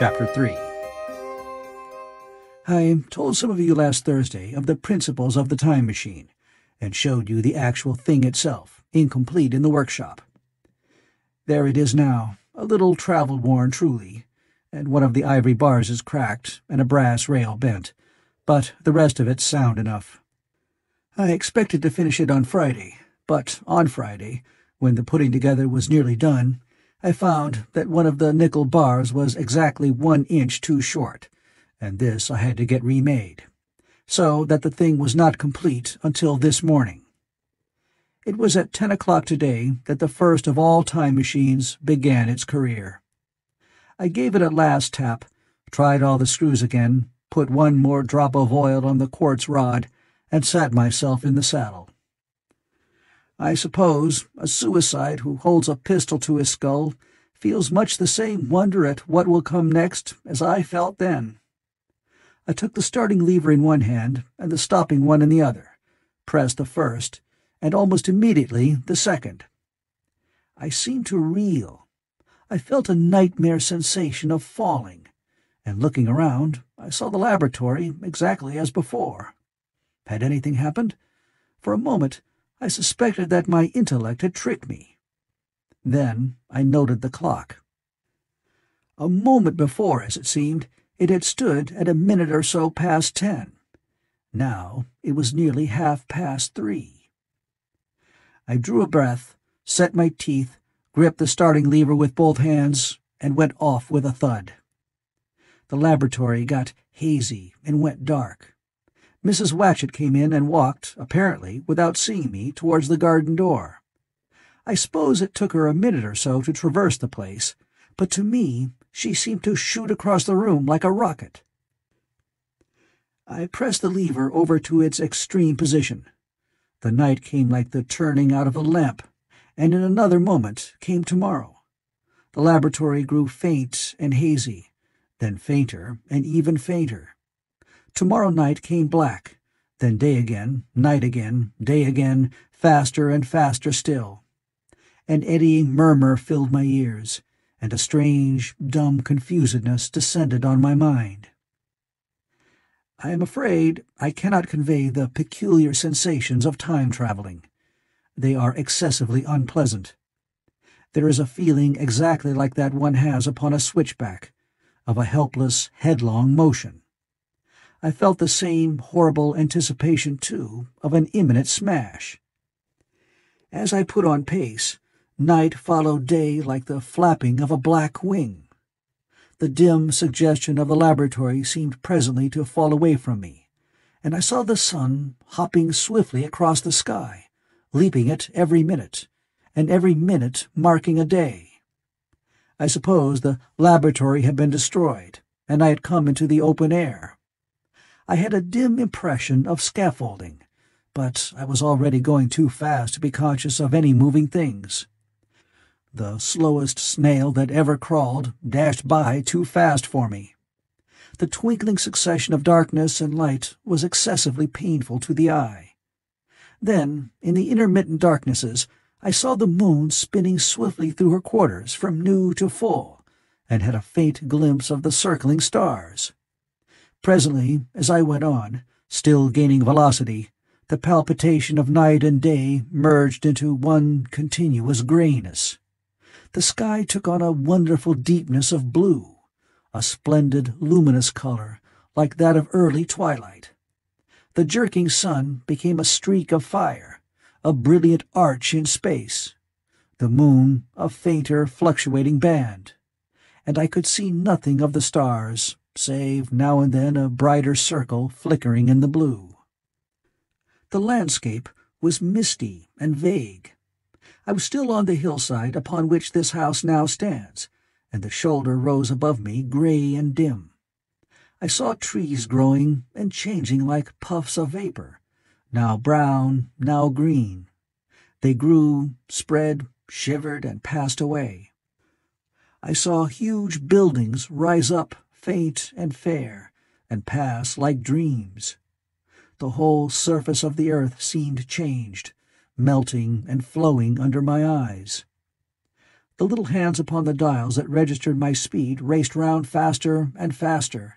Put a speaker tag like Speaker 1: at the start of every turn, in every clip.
Speaker 1: Chapter 3. I told some of you last Thursday of the principles of the time machine, and showed you the actual thing itself, incomplete in the workshop. There it is now, a little travel-worn truly, and one of the ivory bars is cracked and a brass rail bent, but the rest of it's sound enough. I expected to finish it on Friday, but on Friday, when the putting together was nearly done, I found that one of the nickel bars was exactly 1 inch too short, and this I had to get remade, so that the thing was not complete until this morning. It was at 10 o'clock today that the first of all time machines began its career. I gave it a last tap, tried all the screws again, put one more drop of oil on the quartz rod, and sat myself in the saddle. I suppose a suicide who holds a pistol to his skull feels much the same wonder at what will come next as I felt then. I took the starting lever in one hand and the stopping one in the other, pressed the first, and almost immediately the second. I seemed to reel. I felt a nightmare sensation of falling, and looking around, I saw the laboratory exactly as before. Had anything happened? For a moment, I suspected that my intellect had tricked me. Then I noted the clock. A moment before, as it seemed, it had stood at a minute or so past 10. Now it was nearly 3:30. I drew a breath, set my teeth, gripped the starting lever with both hands, and went off with a thud. The laboratory got hazy and went dark. Mrs. Watchett came in and walked, apparently without seeing me, towards the garden door. I suppose it took her a minute or so to traverse the place, but to me she seemed to shoot across the room like a rocket. I pressed the lever over to its extreme position. The night came like the turning out of a lamp, and in another moment came tomorrow. The laboratory grew faint and hazy, then fainter and even fainter. Tomorrow night came black, then day again, night again, day again, faster and faster still. An eddying murmur filled my ears, and a strange, dumb confusedness descended on my mind. I am afraid I cannot convey the peculiar sensations of time-traveling. They are excessively unpleasant. There is a feeling exactly like that one has upon a switchback, of a helpless, headlong motion. I felt the same horrible anticipation, too, of an imminent smash. As I put on pace, night followed day like the flapping of a black wing. The dim suggestion of the laboratory seemed presently to fall away from me, and I saw the sun hopping swiftly across the sky, leaping it every minute, and every minute marking a day. I suppose the laboratory had been destroyed, and I had come into the open air. I had a dim impression of scaffolding, but I was already going too fast to be conscious of any moving things. The slowest snail that ever crawled dashed by too fast for me. The twinkling succession of darkness and light was excessively painful to the eye. Then, in the intermittent darknesses, I saw the moon spinning swiftly through her quarters from new to full, and had a faint glimpse of the circling stars. Presently, as I went on, still gaining velocity, the palpitation of night and day merged into one continuous grayness. The sky took on a wonderful deepness of blue, a splendid, luminous color, like that of early twilight. The jerking sun became a streak of fire, a brilliant arch in space, the moon a fainter, fluctuating band, and I could see nothing of the stars, save now and then a brighter circle flickering in the blue. The landscape was misty and vague. I was still on the hillside upon which this house now stands, and the shoulder rose above me gray and dim. I saw trees growing and changing like puffs of vapor, now brown, now green. They grew, spread, shivered, and passed away. I saw huge buildings rise up, faint and fair, and pass like dreams. The whole surface of the earth seemed changed, melting and flowing under my eyes. The little hands upon the dials that registered my speed raced round faster and faster.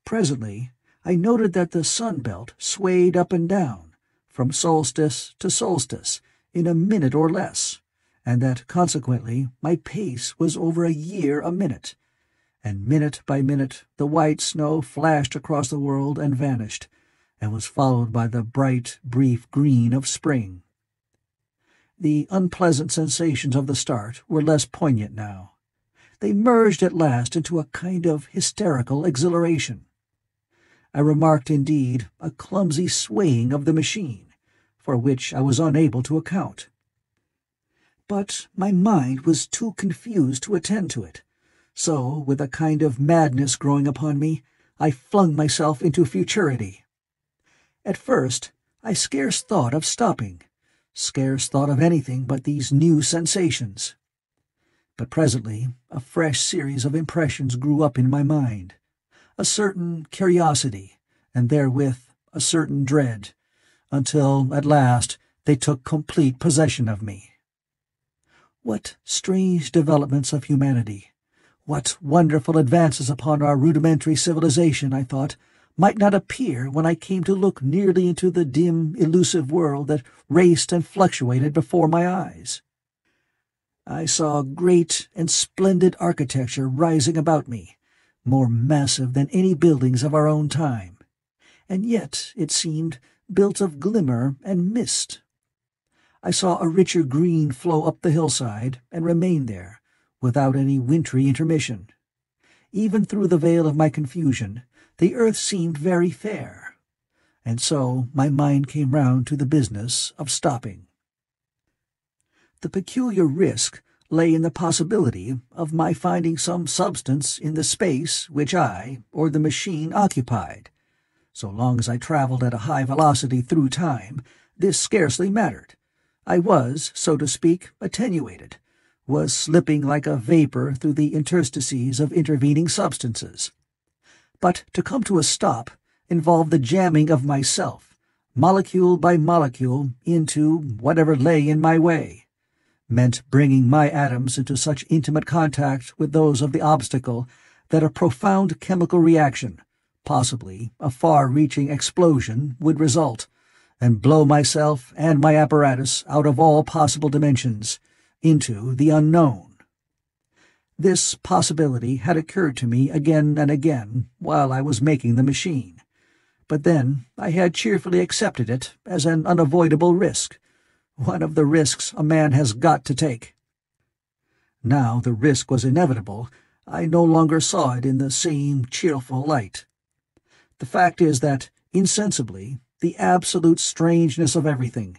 Speaker 1: Presently, I noted that the sun-belt swayed up and down, from solstice to solstice, in a minute or less, and that, consequently, my pace was over a year a minute, and minute by minute the white snow flashed across the world and vanished, and was followed by the bright, brief green of spring. The unpleasant sensations of the start were less poignant now. They merged at last into a kind of hysterical exhilaration. I remarked, indeed, a clumsy swaying of the machine, for which I was unable to account. But my mind was too confused to attend to it, so, with a kind of madness growing upon me, I flung myself into futurity. At first, I scarce thought of stopping, scarce thought of anything but these new sensations. But presently a fresh series of impressions grew up in my mind, a certain curiosity, and therewith a certain dread, until at last they took complete possession of me. What strange developments of humanity, what wonderful advances upon our rudimentary civilization, I thought, might not appear when I came to look nearly into the dim, elusive world that raced and fluctuated before my eyes. I saw great and splendid architecture rising about me, more massive than any buildings of our own time, and yet, it seemed, built of glimmer and mist. I saw a richer green flow up the hillside and remain there, without any wintry intermission. Even through the veil of my confusion, the earth seemed very fair, and so my mind came round to the business of stopping. The peculiar risk lay in the possibility of my finding some substance in the space which I, or the machine, occupied. So long as I travelled at a high velocity through time, this scarcely mattered. I was, so to speak, attenuated, was slipping like a vapour through the interstices of intervening substances. But to come to a stop involved the jamming of myself, molecule by molecule, into whatever lay in my way, meant bringing my atoms into such intimate contact with those of the obstacle that a profound chemical reaction, possibly a far-reaching explosion, would result, and blow myself and my apparatus out of all possible dimensions, into the unknown. This possibility had occurred to me again and again while I was making the machine, but then I had cheerfully accepted it as an unavoidable risk, one of the risks a man has got to take. Now the risk was inevitable. I no longer saw it in the same cheerful light. The fact is that, insensibly, the absolute strangeness of everything,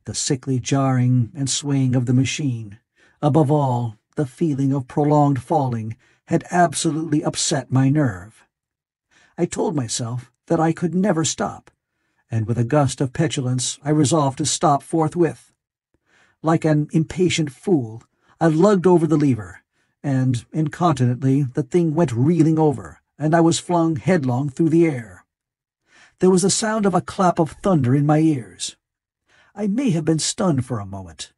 Speaker 1: the sickly jarring and swaying of the machine, above all, the feeling of prolonged falling, had absolutely upset my nerve. I told myself that I could never stop, and with a gust of petulance I resolved to stop forthwith. Like an impatient fool, I lugged over the lever, and incontinently the thing went reeling over, and I was flung headlong through the air. There was the sound of a clap of thunder in my ears. I may have been stunned for a moment.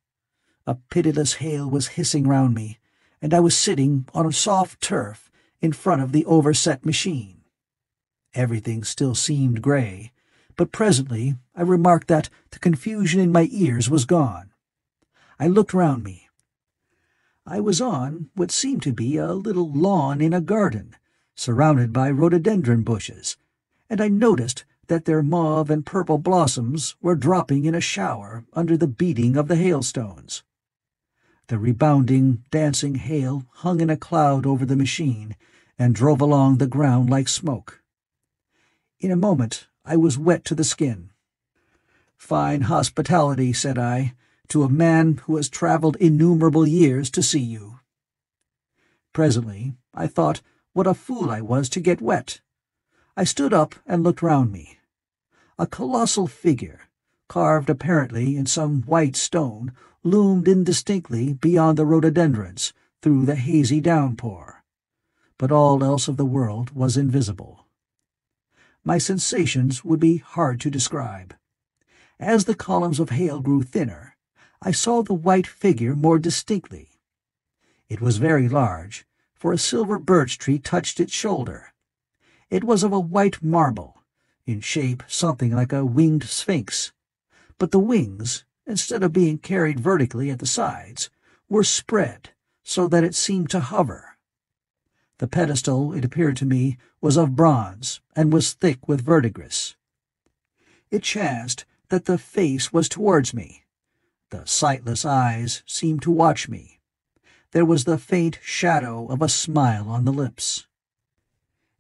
Speaker 1: A pitiless hail was hissing round me, and I was sitting on a soft turf in front of the overset machine. Everything still seemed grey, but presently I remarked that the confusion in my ears was gone. I looked round me. I was on what seemed to be a little lawn in a garden, surrounded by rhododendron bushes, and I noticed that their mauve and purple blossoms were dropping in a shower under the beating of the hailstones. The rebounding, dancing hail hung in a cloud over the machine and drove along the ground like smoke. In a moment I was wet to the skin. "Fine hospitality," said I, "to a man who has travelled innumerable years to see you." Presently I thought what a fool I was to get wet. I stood up and looked round me. A colossal figure, carved apparently in some white stone, loomed indistinctly beyond the rhododendrons through the hazy downpour, but all else of the world was invisible. My sensations would be hard to describe. As the columns of hail grew thinner, I saw the white figure more distinctly, It was very large, for a silver birch tree touched its shoulder. It was of a white marble, in shape something like a winged sphinx, but the wings, instead of being carried vertically at the sides, were spread so that it seemed to hover. The pedestal, it appeared to me, was of bronze and was thick with verdigris. It chanced that the face was towards me. The sightless eyes seemed to watch me. There was the faint shadow of a smile on the lips.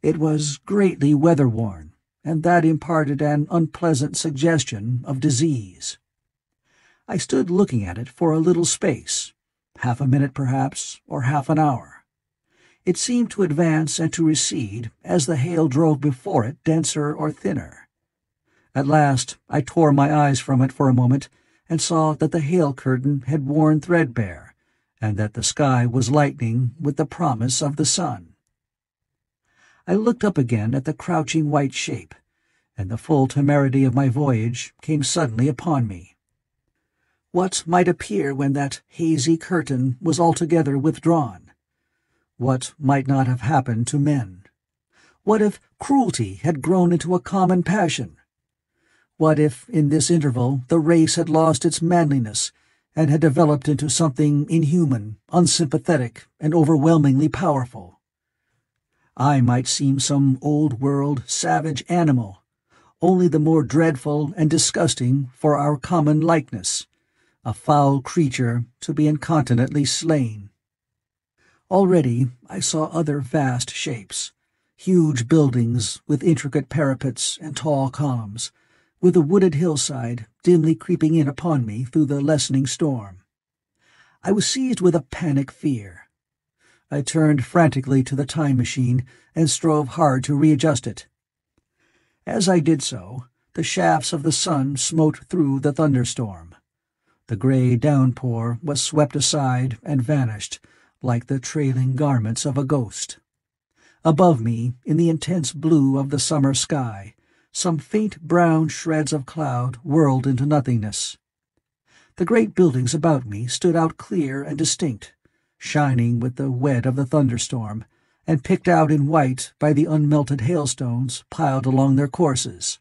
Speaker 1: It was greatly weather-worn, and that imparted an unpleasant suggestion of disease. I stood looking at it for a little space, half a minute perhaps, or half an hour. It seemed to advance and to recede as the hail drove before it denser or thinner. At last I tore my eyes from it for a moment and saw that the hail curtain had worn threadbare, and that the sky was lightening with the promise of the sun. I looked up again at the crouching white shape, and the full temerity of my voyage came suddenly upon me. What might appear when that hazy curtain was altogether withdrawn? What might not have happened to men? What if cruelty had grown into a common passion? What if, in this interval, the race had lost its manliness and had developed into something inhuman, unsympathetic, and overwhelmingly powerful? I might seem some old-world, savage animal, only the more dreadful and disgusting for our common likeness, a foul creature to be incontinently slain. Already I saw other vast shapes, huge buildings with intricate parapets and tall columns, with a wooded hillside dimly creeping in upon me through the lessening storm. I was seized with a panic fear. I turned frantically to the time machine and strove hard to readjust it. As I did so, the shafts of the sun smote through the thunderstorm. The gray downpour was swept aside and vanished, like the trailing garments of a ghost. Above me, in the intense blue of the summer sky, some faint brown shreds of cloud whirled into nothingness. The great buildings about me stood out clear and distinct, shining with the wet of the thunderstorm, and picked out in white by the unmelted hailstones piled along their courses.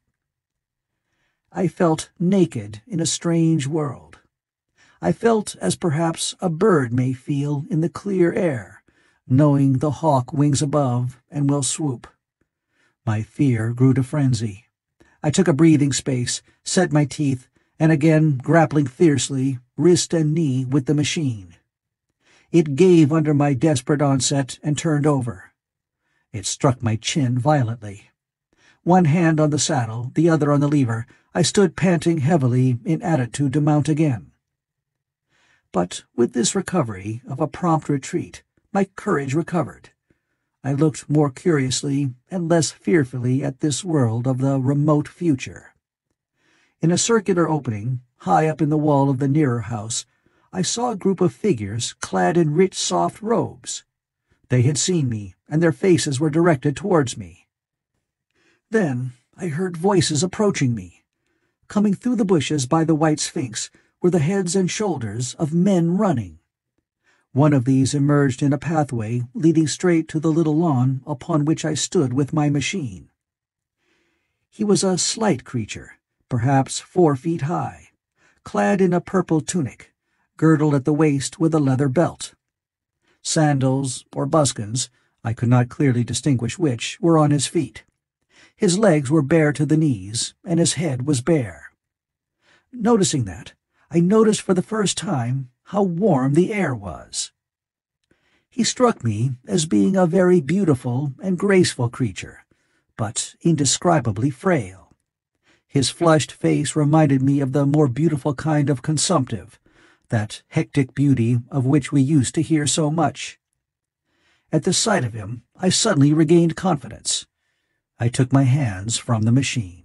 Speaker 1: I felt naked in a strange world. I felt as perhaps a bird may feel in the clear air, knowing the hawk wings above and will swoop. My fear grew to frenzy. I took a breathing space, set my teeth, and again, grappling fiercely, wrist and knee with the machine. It gave under my desperate onset and turned over. It struck my chin violently. One hand on the saddle, the other on the lever, I stood panting heavily in attitude to mount again. But with this recovery of a prompt retreat, my courage recovered. I looked more curiously and less fearfully at this world of the remote future. In a circular opening, high up in the wall of the nearer house, I saw a group of figures clad in rich soft robes. They had seen me, and their faces were directed towards me. Then I heard voices approaching me. Coming through the bushes by the white sphinx were the heads and shoulders of men running. One of these emerged in a pathway leading straight to the little lawn upon which I stood with my machine. He was a slight creature, perhaps 4 feet high, clad in a purple tunic, girdled at the waist with a leather belt. Sandals, or buskins, I could not clearly distinguish which, were on his feet. His legs were bare to the knees, and his head was bare. Noticing that, I noticed for the first time how warm the air was. He struck me as being a very beautiful and graceful creature, but indescribably frail. His flushed face reminded me of the more beautiful kind of consumptive, that hectic beauty of which we used to hear so much. At the sight of him, I suddenly regained confidence. I took my hands from the machine.